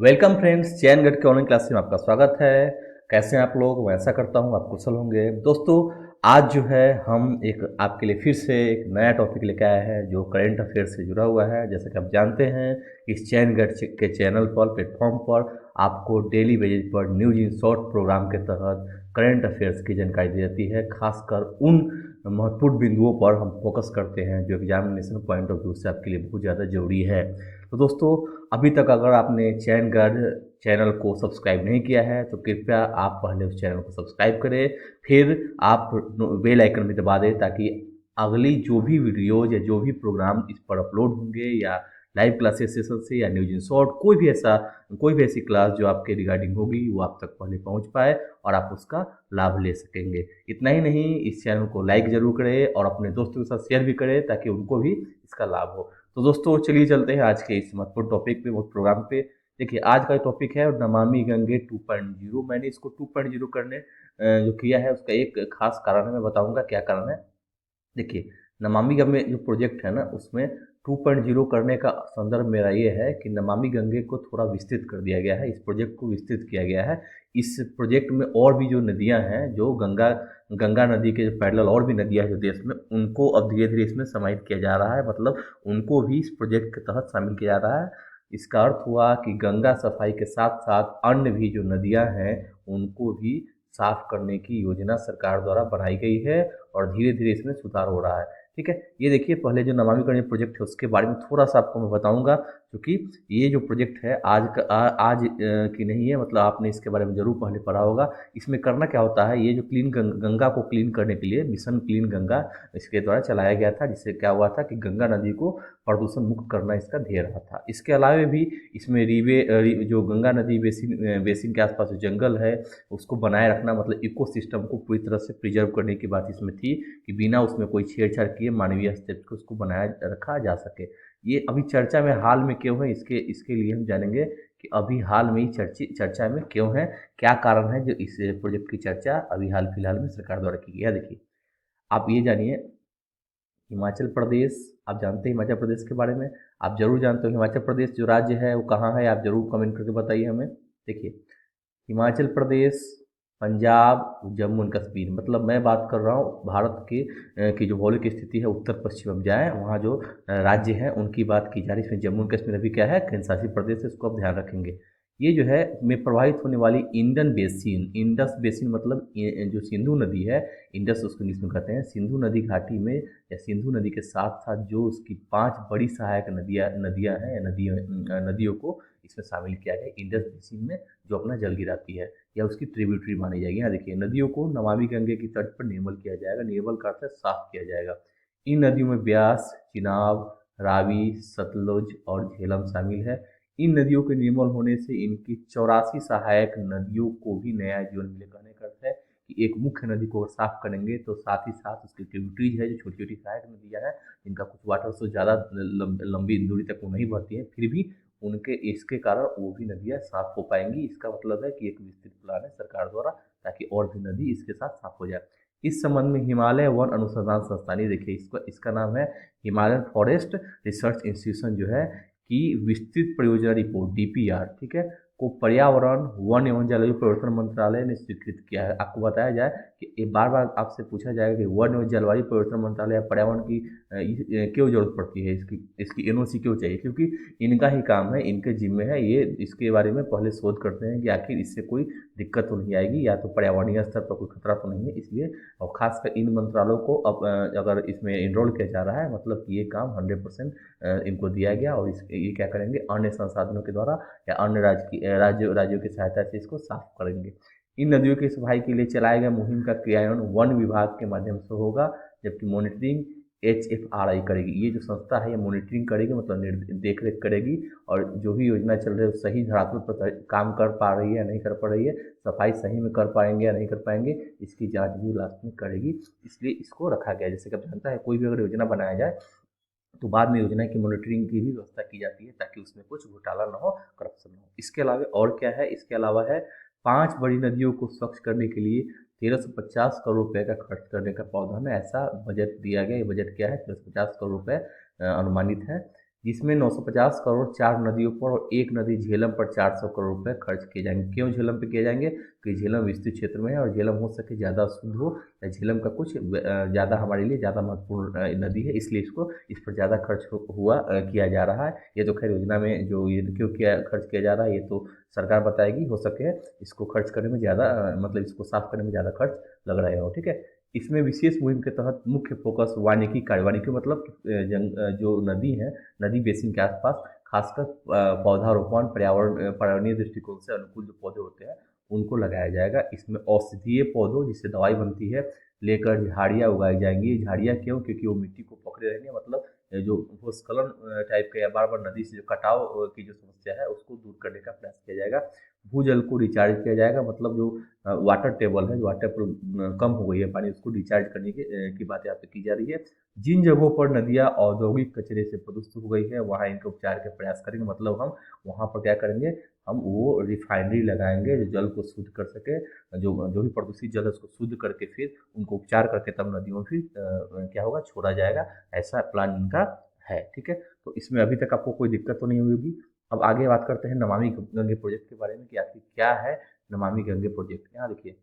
Welcome friends, चैनगढ़ के online class में आपका स्वागत है। कैसे हैं आप लोग? मैं ऐसा करता हूं आप कुशल होंगे। दोस्तों, आज जो है हम एक आपके लिए फिर से एक नया टॉपिक लेकर आए हैं जो करंट अफेयर से जुड़ा हुआ है। जैसे कि आप जानते हैं, इस चैनगढ़ के चैनल पर, प्लेटफॉर्म पर आपको डेली बेसिस पर न्यूज इन शॉर्ट प्रोग्राम के तहत करंट अफेयर्स की जानकारी दी जाती है। खासकर उन महत्वपूर्ण बिंदुओं पर हम फोकस करते हैं जो एग्जामिनेशन पॉइंट ऑफ व्यू से आपके लिए बहुत ज़्यादा जरूरी है। तो दोस्तों, अभी तक अगर आपने चैनगढ़ चैनल को सब्सक्राइब नहीं किया है तो कृपया आप पहले उस चैनल को सब्सक्राइब करें, फिर आप बेल आइकन भी दबा दें ताकि अगली जो भी वीडियोज या जो भी प्रोग्राम इस पर अपलोड होंगे या लाइव क्लासेस सेशन से या न्यूज इन शॉर्ट कोई भी ऐसी क्लास जो आपके रिगार्डिंग होगी वो आप तक पहले पहुंच पाए और आप उसका लाभ ले सकेंगे। इतना ही नहीं, इस चैनल को लाइक जरूर करें और अपने दोस्तों के साथ शेयर भी करें ताकि उनको भी इसका लाभ हो। तो दोस्तों, चलिए चलते हैं आज के इस महत्वपूर्ण टॉपिक पे, वो प्रोग्राम पे। देखिए, आज का टॉपिक है नमामि गंगे 2.0। मैंने इसको 2.0 करने जो किया है उसका एक खास कारण है, मैं बताऊंगा क्या कारण है। देखिए, नमामि गंगे जो प्रोजेक्ट है ना, उसमें 2.0 करने का संदर्भ मेरा ये है कि नमामि गंगे को थोड़ा विस्तृत कर दिया गया है, इस प्रोजेक्ट को विस्तृत किया गया है। इस प्रोजेक्ट में और भी जो नदियां हैं, जो गंगा गंगा नदी के जो पैरेलल और भी नदियां हैं जो देश में, उनको अब धीरे धीरे इसमें समाहित किया जा रहा है। मतलब उनको भी इस प्रोजेक्ट के तहत शामिल किया जा रहा है। इसका अर्थ हुआ कि गंगा सफाई के साथ साथ अन्य भी जो नदियां हैं उनको भी साफ करने की योजना सरकार द्वारा बनाई गई है और धीरे धीरे इसमें सुधार हो रहा है। ठीक है, ये देखिए, पहले जो नमामि गंगे प्रोजेक्ट है उसके बारे में थोड़ा सा आपको मैं बताऊंगा, क्योंकि ये जो प्रोजेक्ट है आज की नहीं है। मतलब आपने इसके बारे में जरूर पहले पढ़ा होगा। इसमें करना क्या होता है, ये जो गंगा को क्लीन करने के लिए मिशन क्लीन गंगा इसके द्वारा चलाया गया था, जिससे क्या हुआ था कि गंगा नदी को प्रदूषण मुक्त करना इसका ध्येय रहा था। इसके अलावा भी इसमें जो गंगा नदी बेसिन के आसपास जो जंगल है उसको बनाए रखना, मतलब इकोसिस्टम को पूरी तरह से प्रिजर्व करने की बात इसमें थी कि बिना उसमें कोई छेड़छाड़ किए मानवीय हस्तक्षेप को उसको बनाया रखा जा सके। ये अभी चर्चा में हाल में क्यों है, इसके इसके लिए हम जानेंगे कि अभी हाल में ही चर्चा में क्यों है, क्या कारण है जो इस प्रोजेक्ट की चर्चा अभी हाल फिलहाल में सरकार द्वारा की गई है। देखिए, आप ये जानिए, हिमाचल प्रदेश, आप जानते हैं हिमाचल प्रदेश के बारे में, आप जरूर जानते हो हिमाचल प्रदेश जो राज्य है वो कहाँ है, आप जरूर कमेंट करके बताइए हमें। देखिए, हिमाचल प्रदेश, पंजाब, जम्मू एंड कश्मीर, मतलब मैं बात कर रहा हूँ भारत की जो भौगोलिक स्थिति है उत्तर पश्चिम में जाए वहाँ जो राज्य हैं उनकी बात की जा रही है। इसमें जम्मू एंड कश्मीर अभी क्या है, केंद्र शासित प्रदेश है, इसको आप ध्यान रखेंगे। ये जो है में प्रवाहित होने वाली इंडन बेसिन, इंडस बेसिन मतलब जो सिंधु नदी है, इंडस उसको इंग्लिश में कहते हैं, सिंधु नदी घाटी में या सिंधु नदी के साथ साथ जो उसकी 5 बड़ी सहायक नदियाँ हैं, नदियों को इसमें शामिल किया गया इंडस बेसिन में, जो अपना जल गिराती है या उसकी ट्रिब्यूटरी मानी जाएगी। यहाँ देखिए, नदियों को नमामि गंगे की तट पर निर्मल किया जाएगा, निर्मल का अर्थ है साफ किया जाएगा। इन नदियों में ब्यास, चिनाब, रावी, सतलुज और झेलम शामिल है। इन नदियों के निर्मल होने से इनकी 84 सहायक नदियों को भी नया जीवन मिलेगा। कहने का अर्थ है कि एक मुख्य नदी को अगर साफ करेंगे तो साथ ही साथ उसकी ट्रिब्यूटरीज है जो छोटी छोटी सहायक नदियाँ हैं, जिनका कुछ वाटर सोर्स ज़्यादा लंबी दूरी तक वो नहीं बहती हैं, फिर भी उनके इसके कारण वो भी नदियाँ साफ हो पाएंगी। इसका मतलब है कि एक विस्तृत प्लान है सरकार द्वारा ताकि और भी नदी इसके साथ साफ हो जाए। इस संबंध में हिमालय वन अनुसंधान संस्थान, ये देखिए इसका नाम है हिमालयन फॉरेस्ट रिसर्च इंस्टीट्यूशन, जो है कि विस्तृत परियोजना रिपोर्ट डीपीआर, ठीक है, को पर्यावरण, वन एवं जलवायु परिवर्तन मंत्रालय ने स्वीकृत किया है। आपको बताया जाए कि ये बार बार आपसे पूछा जाएगा कि वन एवं जलवायु परिवर्तन मंत्रालय या पर्यावरण की क्यों जरूरत पड़ती है, इसकी इसकी एनओसी क्यों चाहिए, क्योंकि इनका ही काम है, इनके जिम्मे है, ये इसके बारे में पहले शोध करते हैं कि आखिर इससे कोई दिक्कत तो नहीं आएगी या तो पर्यावरणीय स्तर पर कोई खतरा तो नहीं है, इसलिए। और खासकर इन मंत्रालयों को अब अगर इसमें इनरोल किया जा रहा है, मतलब कि ये काम 100% इनको दिया गया और ये क्या करेंगे, अन्य संसाधनों के द्वारा या अन्य राज्यों की सहायता से इसको साफ करेंगे। इन नदियों की सफाई के लिए चलाए गए मुहिम का क्रियान्वयन वन विभाग के माध्यम से होगा, जबकि मॉनिटरिंग HFRI करेगी। ये जो संस्था है ये मॉनिटरिंग करेगी, मतलब देख रेख करेगी और जो भी योजना चल रही है सही धरातल पर काम कर पा रही है या नहीं कर पा रही है, सफाई सही में कर पाएंगे या नहीं कर पाएंगे, इसकी जांच भी लास्ट में करेगी। इसलिए इसको रखा गया है। जैसे कि आप जानता है, कोई भी अगर योजना बनाया जाए तो बाद में योजना की मॉनिटरिंग की भी व्यवस्था की जाती है ताकि उसमें कुछ घोटाला ना हो, करप्शन ना हो। इसके अलावा और क्या है, इसके अलावा है 5 बड़ी नदियों को स्वच्छ करने के लिए 1350 करोड़ रुपए का खर्च करने का प्रावधान है, ऐसा बजट दिया गया। ये बजट क्या है, 1350 करोड़ रुपए अनुमानित है। जिसमें 950 करोड़ 4 नदियों पर और एक नदी झेलम पर 400 करोड़ रुपए खर्च किए जाएंगे। क्यों झेलम पे किए जाएंगे? कि झेलम विस्तृत क्षेत्र में है और झेलम हो सके ज़्यादा शुद्ध हो या झेलम का कुछ ज़्यादा हमारे लिए ज़्यादा महत्वपूर्ण नदी है, इसलिए इसको इस पर ज़्यादा खर्च किया जा रहा है। ये तो खैर योजना में जो ये क्यों किया खर्च किया जा रहा है ये तो सरकार बताएगी, हो सके इसको खर्च करने में ज़्यादा मतलब इसको साफ करने में ज़्यादा खर्च लग रहा है, ठीक है। इसमें विशेष मुहिम के तहत मुख्य फोकस वानिकी कार्य, वानिकी मतलब जो नदी है, नदी बेसिन के आसपास खासकर पौधारोपण, पर्यावरणीय दृष्टिकोण से अनुकूल जो पौधे होते हैं उनको लगाया जाएगा। इसमें औषधीय पौधों जिससे दवाई बनती है लेकर झाड़ियाँ उगाई जाएंगी। झाड़ियाँ क्यों? क्योंकि वो मिट्टी को पकड़े रहेंगे, मतलब जो भूस्खलन टाइप का या बार बार नदी से जो कटाव की जो समस्या है उसको दूर करने का प्रयास किया जाएगा। भूजल को रिचार्ज किया जाएगा, मतलब जो वाटर टेबल है, जो वाटर टेबल कम हो गई है पानी, उसको रिचार्ज करने की बात यहाँ पे की जा रही है। जिन जगहों पर नदियाँ औद्योगिक कचरे से प्रदूषित हो गई है वहाँ इनके उपचार के प्रयास करेंगे, मतलब हम वहाँ पर क्या करेंगे, हम वो रिफाइनरी लगाएंगे जो जल को शुद्ध कर सके, जो जो भी प्रदूषित जल है उसको शुद्ध करके फिर उनको उपचार करके तब नदियों में फिर क्या होगा, छोड़ा जाएगा। ऐसा प्लान इनका है, ठीक है। तो इसमें अभी तक आपको कोई दिक्कत तो नहीं होगी। अब आगे बात करते हैं नमामि गंगे प्रोजेक्ट के बारे में कि आखिर क्या है नमामि गंगे प्रोजेक्ट। यहाँ देखिए,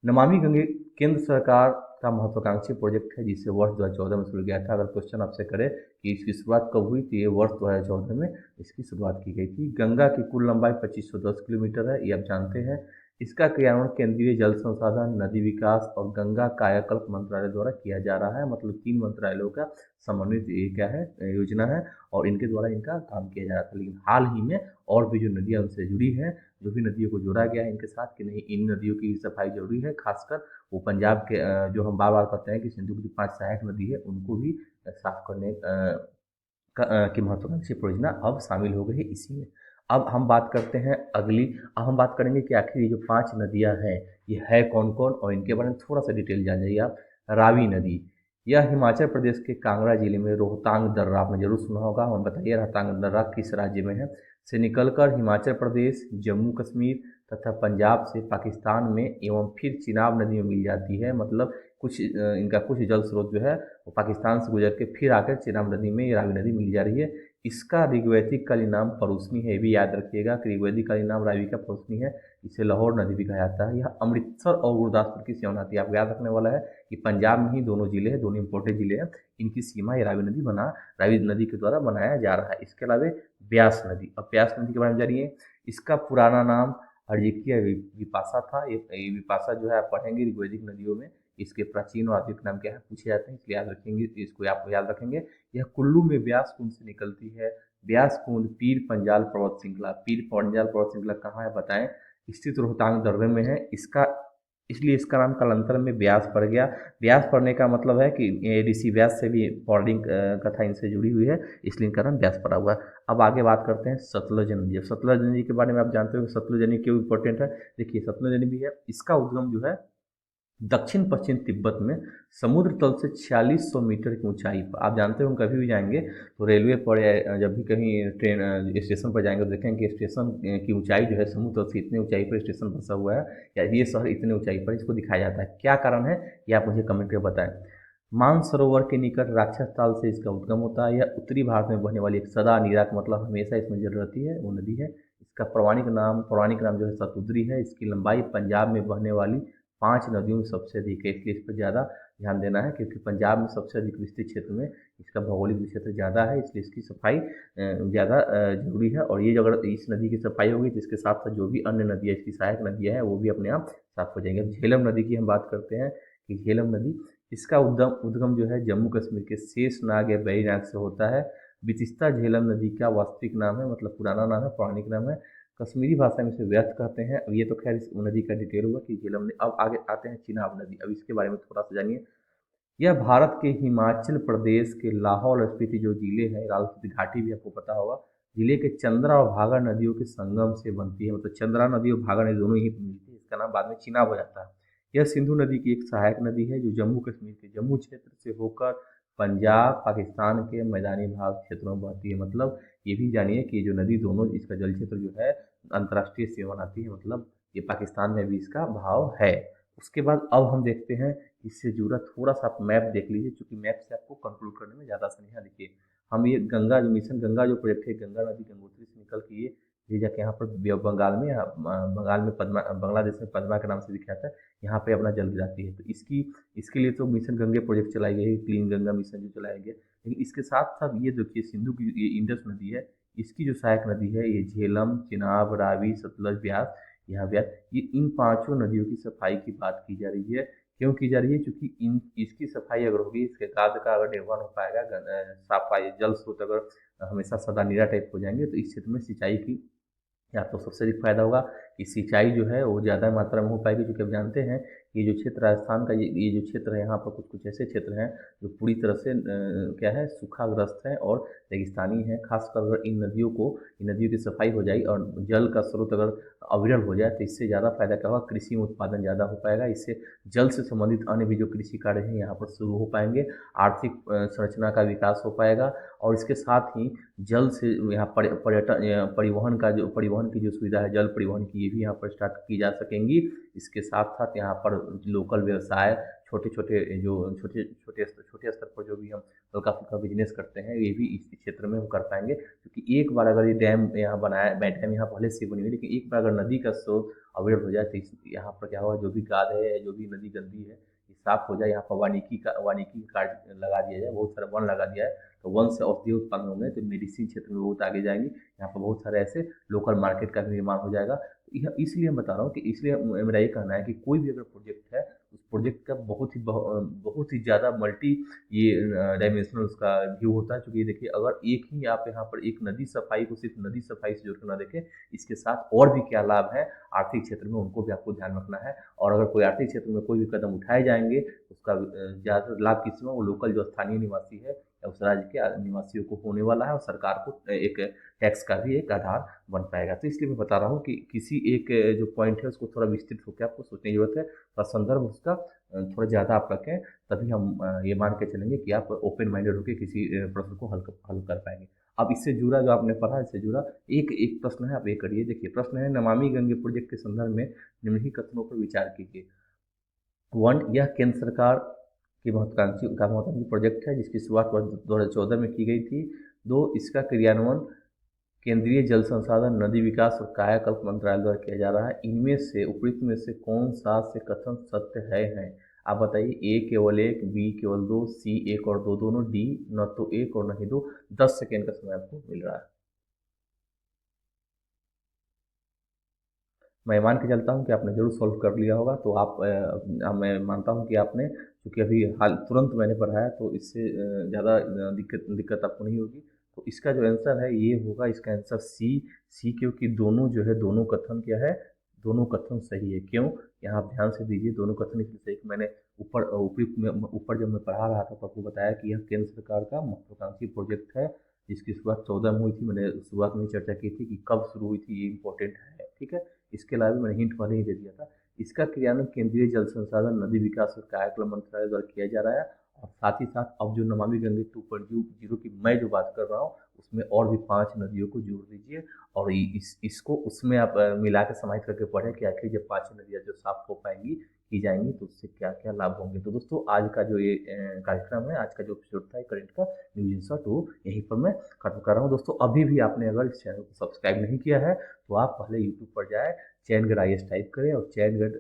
नमामि गंगे केंद्र सरकार का महत्वाकांक्षी प्रोजेक्ट है जिसे वर्ष 2014 में शुरू किया था। अगर क्वेश्चन आपसे करे कि इसकी शुरुआत कब हुई, तो ये वर्ष 2014 में इसकी शुरुआत की गई थी। गंगा की कुल लंबाई 2510 किलोमीटर है, ये आप जानते हैं। इसका क्रियान्वयन केंद्रीय जल संसाधन, नदी विकास और गंगा कायाकल्प मंत्रालय द्वारा किया जा रहा है, मतलब 3 मंत्रालयों का समन्वित ये क्या है, योजना है और इनके द्वारा इनका काम किया जा रहा था। लेकिन हाल ही में और भी जो नदियाँ उनसे जुड़ी हैं, जो भी नदियों को जोड़ा गया है इनके साथ कि नहीं, इन नदियों की सफाई जरूरी है। खासकर वो पंजाब के जो हम बार बार कहते हैं कि सिंधु की जो 5 सहायक नदी है उनको भी साफ करने की महत्वाकांक्षी परियोजना अब शामिल हो गई है इसी में। अब हम बात करते हैं अगली, अब हम बात करेंगे कि आखिर ये जो 5 नदियाँ हैं ये है कौन कौन, और इनके बारे में थोड़ा सा डिटेल जान जाइए आप। रावी नदी, यह हिमाचल प्रदेश के कांगड़ा जिले में रोहतांग दर्रा, आपने जरूर सुना होगा, हम बताइए रोहतांग दर्रा किस राज्य में है, से निकलकर हिमाचल प्रदेश, जम्मू कश्मीर तथा पंजाब से पाकिस्तान में एवं फिर चिनाब नदी में मिल जाती है। मतलब कुछ इनका कुछ जल स्रोत जो है वो पाकिस्तान से गुजर के फिर आकर चिनाब नदी में ये रावी नदी मिल जा रही है। इसका ऋग्वैदिक कालीन नाम परुस्नी है, ये भी याद रखिएगा कि ऋग्वैदिक कालीन नाम रावी का परुस्नी है। इसे लाहौर नदी भी कहा जाता है। यह अमृतसर और गुरदासपुर की सीमा बनाती है। आपको याद रखने वाला है कि पंजाब में ही दोनों जिले हैं, दोनों इंपोर्टेंट जिले हैं, इनकी सीमा ये रावी नदी के द्वारा बनाया जा रहा है। इसके अलावा ब्यास नदी, अब ब्यास नदी के बारे में जानिए। इसका पुराना नाम हरजिकिया विपाशा था। ये विपाशा जो है आप पढ़ेंगे ऋग्वैदिक नदियों में, इसके प्राचीन और आधुनिक नाम क्या है पूछे जाते हैं, इसलिए याद रखेंगे, इसको आप याद रखेंगे। यह कुल्लू में ब्यास कुंड से निकलती है। ब्यास कुंड पीर पंजाल पर्वत श्रृंखला, पीर पंजाल पर्वत श्रृंखला कहाँ है बताएं, स्थित रोहतांग दर्रे में है। इसका इसलिए इसका नाम कालांतर में ब्यास पड़ गया। ब्यास पड़ने का मतलब है कि ये ऋषि व्यास से भी पौराणिक कथा इनसे जुड़ी हुई है, इसलिए इनका नाम ब्यास पड़ा हुआ है। अब आगे बात करते हैं सतलुज नदी। अब सतलुज नदी के बारे में आप जानते हो कि सतलुज नदी क्यों इंपॉर्टेंट है। देखिए, सतलुज नदी भी है, इसका उद्गम जो है दक्षिण पश्चिम तिब्बत में समुद्र तल से 4600 मीटर की ऊंचाई पर। आप जानते हो, हम कभी भी जाएंगे तो रेलवे पर या जब भी कहीं ट्रेन स्टेशन पर जाएंगे तो देखेंगे कि स्टेशन की ऊंचाई जो है समुद्र तल से इतने ऊंचाई पर स्टेशन बसा हुआ है या ये शहर इतने ऊंचाई पर, इसको दिखाया जाता है। क्या कारण है ये आप मुझे कमेंट करके बताएं। मानसरोवर के निकट राक्षस ताल से इसका उद्गम होता है। यह उत्तरी भारत में बहने वाली एक सदा निराक, मतलब हमेशा इसमें जल रहती है, वो नदी है। इसका पौराणिक नाम जो है सतुद्री है। इसकी लंबाई पंजाब में बहने वाली 5 नदियों में सबसे अधिक है, इसलिए इस पर ज़्यादा ध्यान देना है क्योंकि पंजाब में सबसे अधिक विस्तृत क्षेत्र में इसका भौगोलिक क्षेत्र ज़्यादा है, इसलिए इसकी सफाई ज़्यादा जरूरी है। और ये जो अगर इस नदी की सफाई होगी तो इसके साथ साथ जो भी अन्य नदियाँ, इसकी सहायक नदियाँ हैं, वो भी अपने आप साफ हो जाएंगी। अब झेलम नदी की हम बात करते हैं कि झेलम नदी, इसका उद्गम जो है जम्मू कश्मीर के शेषनाग या बैरीनाग से होता है। बितिस्ता झेलम नदी का वास्तविक नाम है, मतलब पुराना नाम है, पौराणिक नाम है। कश्मीरी भाषा में इसे व्यर्थ कहते हैं। अब ये तो खैर इस नदी का डिटेल हुआ कि झेलम नदी। अब आगे आते हैं चिनाब नदी, अब इसके बारे में थोड़ा सा जानिए। यह भारत के हिमाचल प्रदेश के लाहौल स्पीति जो जिले हैं, लाहौल स्पीति घाटी भी आपको पता होगा, जिले के चंद्रा और भागा नदियों के संगम से बनती है। मतलब चंद्रा नदी और भागा नदी दोनों ही मिलती है, इसका नाम बाद में चिनाब हो जाता है। यह सिंधु नदी की एक सहायक नदी है जो जम्मू कश्मीर के जम्मू क्षेत्र से होकर पंजाब पाकिस्तान के मैदानी भाग क्षेत्रों में बहती है। मतलब ये भी जानिए कि जो नदी दोनों, इसका जल क्षेत्र जो है अंतर्राष्ट्रीय सीमा बनाती है, मतलब ये पाकिस्तान में भी इसका भाव है। उसके बाद अब हम देखते हैं इससे जुड़ा थोड़ा सा आप मैप देख लीजिए, क्योंकि मैप से आपको कंक्लूड करने में ज़्यादा आसानी है। देखिए, हम ये गंगा जो मिशन गंगा जो प्रोजेक्ट है, गंगा नदी गंगोत्री से निकल के ये जाके यहाँ पर बंगाल में, बंगाल में पद्मा, बांग्लादेश में पद्मा के नाम से विख्यात है, यहाँ पे अपना जल गिराती है। तो इसके लिए तो मिशन गंगे प्रोजेक्ट चलाई गई, क्लीन गंगा मिशन जो चलाया गया। लेकिन इसके साथ साथ ये देखिए सिंधु की ये इंडस नदी है, इसकी जो सहायक नदी है ये झेलम, चिनाब, रावी, सतलज, ब्यास, यहाँ ब्यास, ये इन पांचों नदियों की सफाई की बात की जा रही है। क्यों की जा रही है? क्योंकि इन इसकी सफाई अगर होगी, इसके कार्य का अगर निर्वहन हो पाएगा, सफाई जल स्रोत अगर हमेशा सदा नीरा टाइप हो जाएंगे, तो इस क्षेत्र में सिंचाई की या तो सबसे अधिक फायदा होगा कि सिंचाई जो है वो ज़्यादा मात्रा में हो पाएगी। क्योंकि आप जानते हैं ये जो क्षेत्र राजस्थान का ये जो क्षेत्र है, यहाँ पर कुछ कुछ ऐसे क्षेत्र हैं जो पूरी तरह से क्या है, सूखाग्रस्त हैं और रेगिस्तानी हैं। खासकर अगर इन नदियों की सफाई हो जाए और जल का स्रोत अगर अविरल हो जाए, तो इससे ज़्यादा फायदा क्या होगा, कृषि में उत्पादन ज़्यादा हो पाएगा। इससे जल से संबंधित अन्य भी जो कृषि कार्य हैं यहाँ पर शुरू हो पाएंगे, आर्थिक संरचना का विकास हो पाएगा। और इसके साथ ही जल से यहाँ पर्यटन परिवहन की जो सुविधा है, जल परिवहन की, ये भी यहाँ पर स्टार्ट की जा सकेंगी। इसके साथ साथ यहाँ पर लोकल व्यवसाय, छोटे छोटे स्तर पर जो भी हम हल्का फुल्का बिजनेस करते हैं, ये भी इस क्षेत्र में हम कर पाएंगे। क्योंकि एक बार अगर ये डैम यहाँ बनाया, डैम यहाँ पहले से बनी हुई, लेकिन एक बार अगर नदी का स्रोत अवरुद्ध हो जाए, तो यहाँ पर क्या होगा, जो भी गाद है, जो भी नदी गंदी है, ये साफ हो जाए, यहाँ पर वानिकी कार्ड लगा दिया जाए, बहुत सारा वन लगा दिया है, तो वन से औषधि उत्पन्न होंगे, तो मेडिसिन क्षेत्र में बहुत आगे जाएंगे। यहाँ पर बहुत सारे ऐसे लोकल मार्केट का भी निर्माण हो जाएगा। तो यह इसलिए मैं बता रहा हूँ कि इसलिए मेरा ये कहना है कि कोई भी अगर प्रोजेक्ट है, उस प्रोजेक्ट का बहुत ही ज़्यादा मल्टी ये डायमेंशनल उसका व्यू होता है। क्योंकि देखिए, अगर एक ही आप यहाँ पर एक नदी सफाई को सिर्फ नदी सफाई से जोड़कर ना देखें, इसके साथ और भी क्या लाभ है आर्थिक क्षेत्र में, उनको भी आपको ध्यान रखना है। और अगर कोई आर्थिक क्षेत्र में कोई भी कदम उठाए जाएंगे, उसका ज़्यादा लाभ किसी में, वो लोकल जो स्थानीय निवासी है या उस राज्य के निवासियों को होने वाला है, और सरकार को एक टैक्स का भी एक आधार बन पाएगा। तो इसलिए मैं बता रहा हूँ कि किसी एक जो पॉइंट है उसको थोड़ा विस्तृत होकर आपको सोचने की जरूरत है, और संदर्भ उसका थोड़ा ज़्यादा आप रखें, तभी हम ये मान के चलेंगे कि आप ओपन माइंडेड होकर किसी प्रश्न को हल कर पाएंगे। अब इससे जुड़ा जो आपने पढ़ा, इससे जुड़ा एक प्रश्न है, आप ये करिए। देखिए प्रश्न है, नमामि गंगे प्रोजेक्ट के संदर्भ में निम्नलिखित कथनों पर विचार कीजिए। 1, यह केंद्र सरकार की महत्वाकांक्षी प्रोजेक्ट है जिसकी शुरुआत वर्ष 2014 में की गई थी। 2, इसका क्रियान्वयन केंद्रीय जल संसाधन, नदी विकास और कायाकल्प मंत्रालय द्वारा किया जा रहा है। इनमें से उपयुक्त में से कौन सा से कथन सत्य है? आप बताइए। ए केवल 1, बी केवल 2, सी 1 और 2 दोनों, डी न तो 1 और न ही 2। 10 सेकेंड का समय आपको मिल रहा है। मैं मान के चलता हूँ कि आपने ज़रूर सॉल्व कर लिया होगा। तो मैं मानता हूँ कि आपने, क्योंकि अभी हाल तुरंत मैंने पढ़ाया, तो इससे ज़्यादा दिक्कत आपको नहीं होगी। तो इसका जो आंसर है ये होगा, इसका आंसर सी, क्योंकि दोनों जो है, दोनों कथन क्या है, दोनों कथन सही है। क्यों? यहाँ आप ध्यान से दीजिए, दोनों कथन इसलिए सही कि मैंने ऊपर जब मैं पढ़ा रहा था तो आपको बताया कि यह केंद्र सरकार का महत्वाकांक्षी प्रोजेक्ट है, जिसकी शुरुआत 14 में हुई थी। मैंने शुरुआत में चर्चा की थी कि कब शुरू हुई थी, ये इंपॉर्टेंट है, ठीक है। इसके अलावा भी मैंने हिंट पहले ही दे दिया था। इसका क्रियान्वयन केंद्रीय जल संसाधन, नदी विकास और कायाकल्प मंत्रालय द्वारा किया जा रहा है। और साथ ही साथ अब जो नमामि गंगे 2.0 की मैं जो बात कर रहा हूँ, उसमें और भी 5 नदियों को जोड़ दीजिए, और इसको उसमें आप मिला के समाहित करके पढ़ें कि आखिर जब 5 नदियाँ जो साफ हो पाएंगी, की जाएंगी, तो उससे क्या क्या लाभ होंगे। तो दोस्तों, आज का जो ये कार्यक्रम है, आज का जो एपिसोड था करंट का न्यूज इन शॉर्ट, वो यहीं पर मैं खत्म कर रहा हूँ। दोस्तों, अभी भी आपने अगर इस चैनल को सब्सक्राइब नहीं किया है, तो आप पहले यूट्यूब पर जाए, चैनगढ़ IAS टाइप करें, और चैनगढ़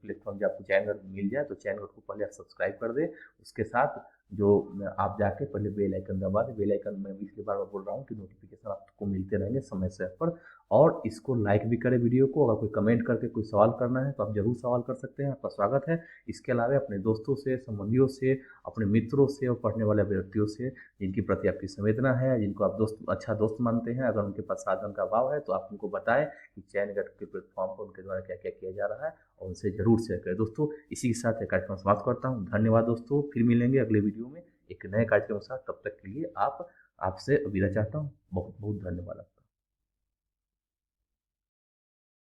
प्लेटफॉर्म जब आपको चैनगढ़ मिल जाए, तो चैनगढ़ को पहले आप सब्सक्राइब कर दें। उसके साथ जो आप जाके पहले बेल आइकन दबा दें। बेल आइकन मैं इसलिए बार बार बोल रहा हूँ कि नोटिफिकेशन आपको मिलते रहेंगे समय समय पर। और इसको लाइक भी करें वीडियो को। अगर कोई कमेंट करके कोई सवाल करना है, तो आप जरूर सवाल कर सकते हैं, आपका स्वागत है। इसके अलावा अपने दोस्तों से, संबंधियों से, अपने मित्रों से और पढ़ने वाले व्यक्तियों से जिनकी प्रति आपकी संवेदना है, जिनको आप अच्छा दोस्त मानते हैं, अगर उनके पास साधन का अभाव है, तो आप उनको बताएं कि चैनगढ़ के प्लेटफॉर्म पर उनके द्वारा क्या क्या किया जा रहा है, और उनसे जरूर शेयर करें। दोस्तों, इसी के साथ कार्यक्रम समाप्त करता हूँ। धन्यवाद दोस्तों, फिर मिलेंगे अगले वीडियो में एक नए कार्यक्रम के साथ। तब तक के लिए आपसे विदा चाहता हूँ। बहुत बहुत धन्यवाद।